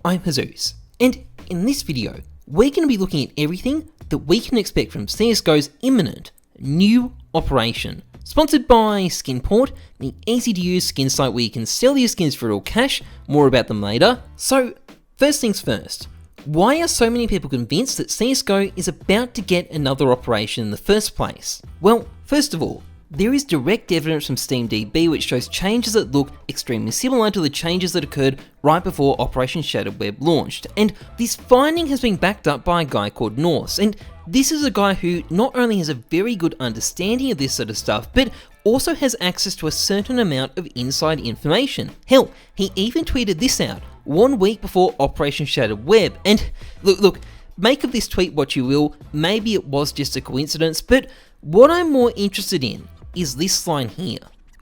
I'm Heyzeus, and in this video, we're going to be looking at everything that we can expect from CSGO's imminent new operation. Sponsored by Skinport, the easy-to-use skin site where you can sell your skins for real cash. More about them later. So, first things first. Why are so many people convinced that CSGO is about to get another operation in the first place? Well, first of all, there is direct evidence from SteamDB which shows changes that look extremely similar to the changes that occurred right before Operation Shattered Web launched, and this finding has been backed up by a guy called Norse, and this is a guy who not only has a very good understanding of this sort of stuff, but also has access to a certain amount of inside information. Hell, he even tweeted this out 1 week before Operation Shattered Web, and look, make of this tweet what you will, maybe it was just a coincidence, but what I'm more interested in is this line here.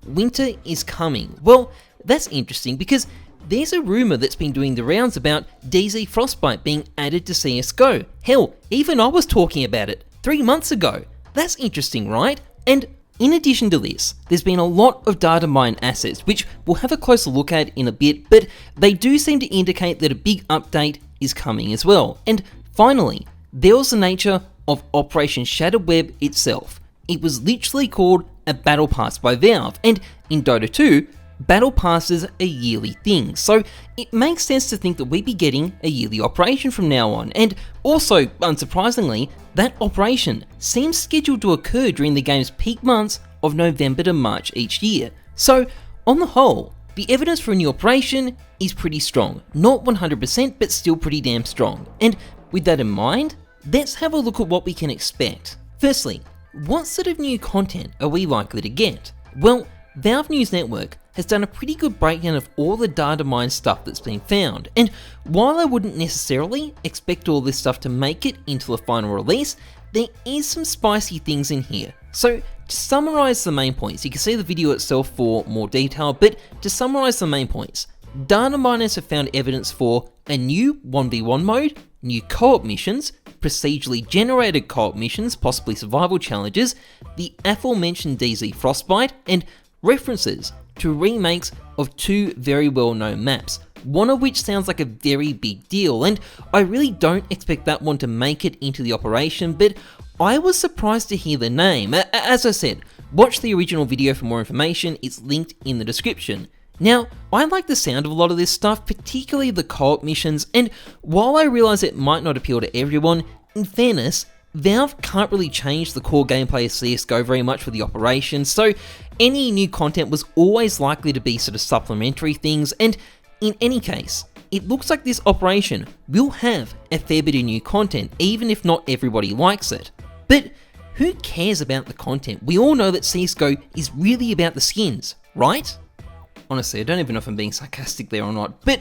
Winter is coming. Well, that's interesting because there's a rumour that's been doing the rounds about DZ Frostbite being added to CSGO. Hell, even I was talking about it 3 months ago. That's interesting, right? And in addition to this, there's been a lot of data mine assets, which we'll have a closer look at in a bit, but they do seem to indicate that a big update is coming as well. And finally, there was the nature of Operation Shattered Web itself. It was literally called a Battle Pass by Valve, and in Dota 2, Battle Passes are yearly things, so it makes sense to think that we'd be getting a yearly operation from now on, and also, unsurprisingly, that operation seems scheduled to occur during the game's peak months of November to March each year. So, on the whole, the evidence for a new operation is pretty strong. Not 100%, but still pretty damn strong. And with that in mind, let's have a look at what we can expect. Firstly, what sort of new content are we likely to get? Well, Valve News Network has done a pretty good breakdown of all the data mine stuff that's been found, and while I wouldn't necessarily expect all this stuff to make it into the final release, there is some spicy things in here. So to summarise the main points, you can see the video itself for more detail, but to summarise the main points, data miners have found evidence for a new 1v1 mode, new co-op missions, procedurally generated co-op missions, possibly survival challenges, the aforementioned DZ Frostbite, and references to remakes of 2 very well-known maps, one of which sounds like a very big deal, and I really don't expect that one to make it into the operation, but I was surprised to hear the name. As I said, watch the original video for more information, it's linked in the description. Now, I like the sound of a lot of this stuff, particularly the co-op missions, and while I realise it might not appeal to everyone, in fairness, Valve can't really change the core gameplay of CSGO very much for the operation, so any new content was always likely to be sort of supplementary things, and in any case, it looks like this operation will have a fair bit of new content, even if not everybody likes it. But who cares about the content? We all know that CSGO is really about the skins, right? Honestly, I don't even know if I'm being sarcastic there or not, but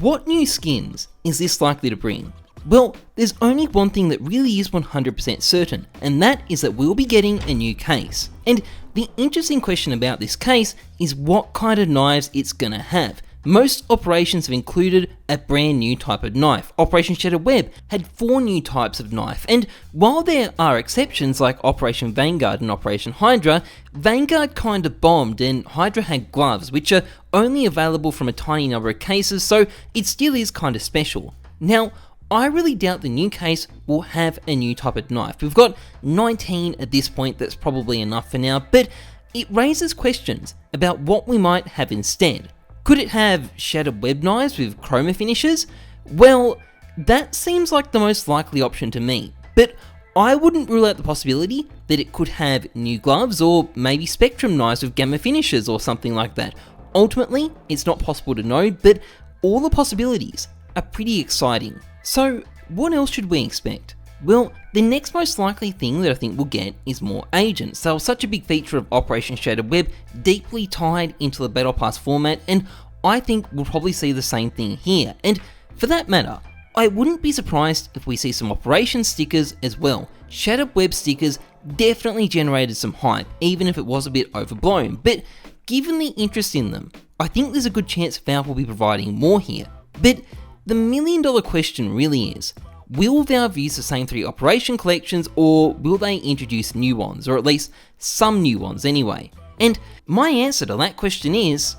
what new skins is this likely to bring? Well, there's only one thing that really is 100% certain, and that is that we'll be getting a new case. And the interesting question about this case is what kind of knives it's gonna have. Most operations have included a brand new type of knife. Operation Shattered Web had 4 new types of knife, and while there are exceptions like Operation Vanguard and Operation Hydra, Vanguard kinda bombed and Hydra had gloves, which are only available from a tiny number of cases, so it still is kinda special. Now, I really doubt the new case will have a new type of knife. We've got 19 at this point, that's probably enough for now, but it raises questions about what we might have instead. Could it have Shattered Web knives with chroma finishes? Well, that seems like the most likely option to me, but I wouldn't rule out the possibility that it could have new gloves or maybe Spectrum knives with gamma finishes or something like that. Ultimately, it's not possible to know, but all the possibilities are pretty exciting. So, what else should we expect? Well, the next most likely thing that I think we'll get is more agents. They were such a big feature of Operation Shattered Web, deeply tied into the Battle Pass format, and I think we'll probably see the same thing here. And for that matter, I wouldn't be surprised if we see some Operation stickers as well. Shattered Web stickers definitely generated some hype, even if it was a bit overblown, but given the interest in them, I think there's a good chance Valve will be providing more here. But the million-dollar question really is, will Valve use the same 3 operation collections, or will they introduce new ones, or at least some new ones anyway? And my answer to that question is,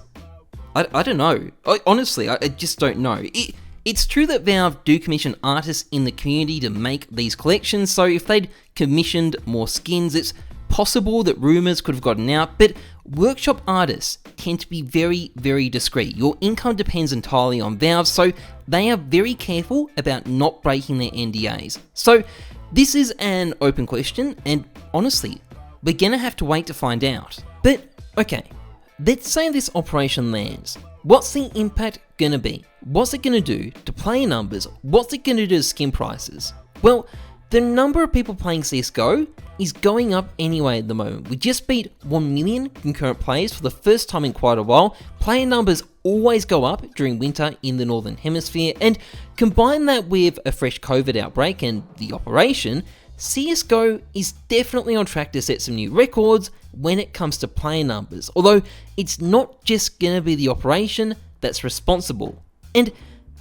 I don't know. Honestly, I just don't know. It's true that Valve do commission artists in the community to make these collections, so if they'd commissioned more skins, it's possible that rumours could have gotten out, but workshop artists tend to be very, very discreet. Your income depends entirely on Valve, so they are very careful about not breaking their NDAs. So this is an open question, and honestly, we're gonna have to wait to find out. But okay, let's say this operation lands. What's the impact gonna be? What's it gonna do to player numbers? What's it gonna do to skin prices? Well, the number of people playing CSGO is going up anyway at the moment. We just beat 1 million concurrent players for the first time in quite a while. Player numbers always go up during winter in the Northern Hemisphere, and combine that with a fresh COVID outbreak and the operation, CSGO is definitely on track to set some new records when it comes to player numbers, although it's not just gonna be the operation that's responsible. And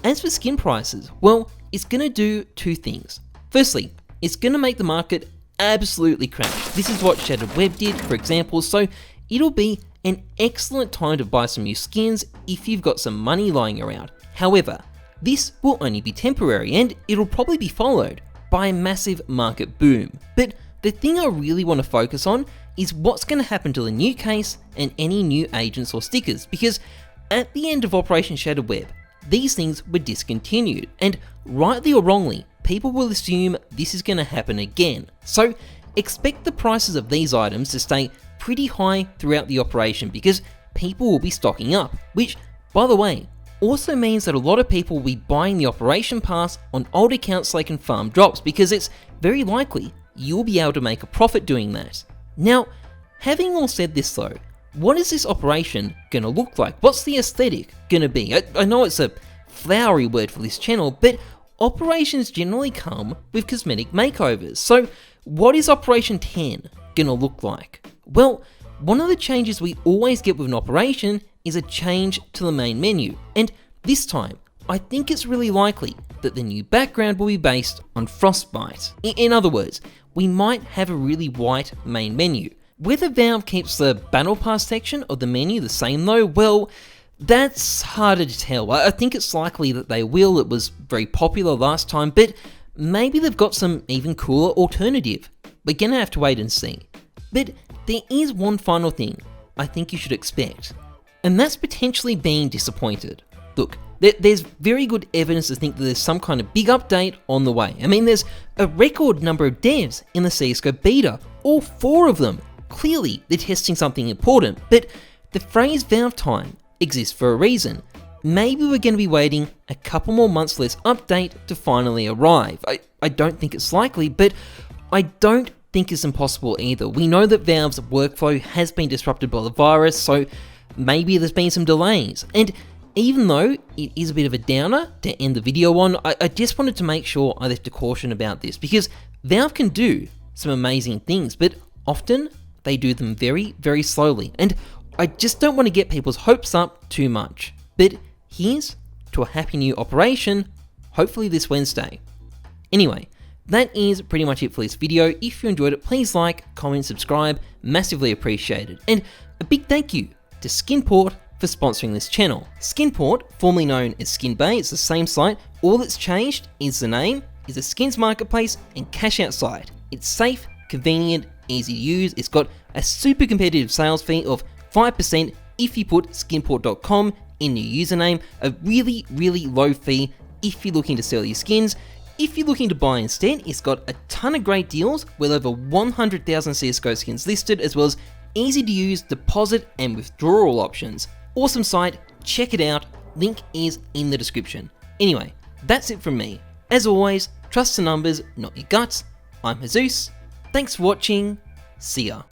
as for skin prices, well, it's gonna do two things. Firstly, it's gonna make the market absolutely crash. This is what Shattered Web did, for example, so it'll be an excellent time to buy some new skins if you've got some money lying around. However, this will only be temporary, and it'll probably be followed by a massive market boom. But the thing I really want to focus on is what's going to happen to the new case and any new agents or stickers, because at the end of Operation Shattered Web, these things were discontinued, and rightly or wrongly, people will assume this is going to happen again. So expect the prices of these items to stay pretty high throughout the operation because people will be stocking up, which, by the way, also means that a lot of people will be buying the operation pass on old accounts so they can farm drops, because it's very likely you'll be able to make a profit doing that. Now, having all said this though, what is this operation gonna look like? What's the aesthetic gonna be? I know it's a flowery word for this channel, but operations generally come with cosmetic makeovers. So what is Operation 10 gonna look like? Well, one of the changes we always get with an operation is a change to the main menu, and this time, I think it's really likely that the new background will be based on Frostbite. In other words, we might have a really white main menu. Whether Valve keeps the Battle Pass section of the menu the same though, well, that's harder to tell. I think it's likely that they will. It was very popular last time, but maybe they've got some even cooler alternative. We're gonna have to wait and see. But there is one final thing I think you should expect, and that's potentially being disappointed. Look, there's very good evidence to think that there's some kind of big update on the way. I mean, there's a record number of devs in the CSGO beta, all 4 of them. Clearly, they're testing something important, but the phrase Valve time exists for a reason. Maybe we're going to be waiting a couple more months for this update to finally arrive. I don't think it's likely, but I don't think it's impossible either. We know that Valve's workflow has been disrupted by the virus, so maybe there's been some delays. And even though it is a bit of a downer to end the video on, I just wanted to make sure I left a caution about this, because Valve can do some amazing things, but often they do them very, very slowly, and I just don't want to get people's hopes up too much. But here's to a happy new operation, hopefully this Wednesday. Anyway, that is pretty much it for this video. If you enjoyed it, please like, comment, subscribe, massively appreciated. And a big thank you to Skinport for sponsoring this channel. Skinport, formerly known as SkinBay, it's the same site. All that's changed is the name, is a skins marketplace and cash out site. It's safe, convenient, easy to use. It's got a super competitive sales fee of 5% if you put skinport.com in your username, a really, really low fee if you're looking to sell your skins. If you're looking to buy instead, it's got a ton of great deals with over 100,000 CSGO skins listed, as well as easy to use deposit and withdrawal options. Awesome site, check it out, link is in the description. Anyway, that's it from me. As always, trust the numbers, not your guts. I'm Heyzeus, thanks for watching, see ya.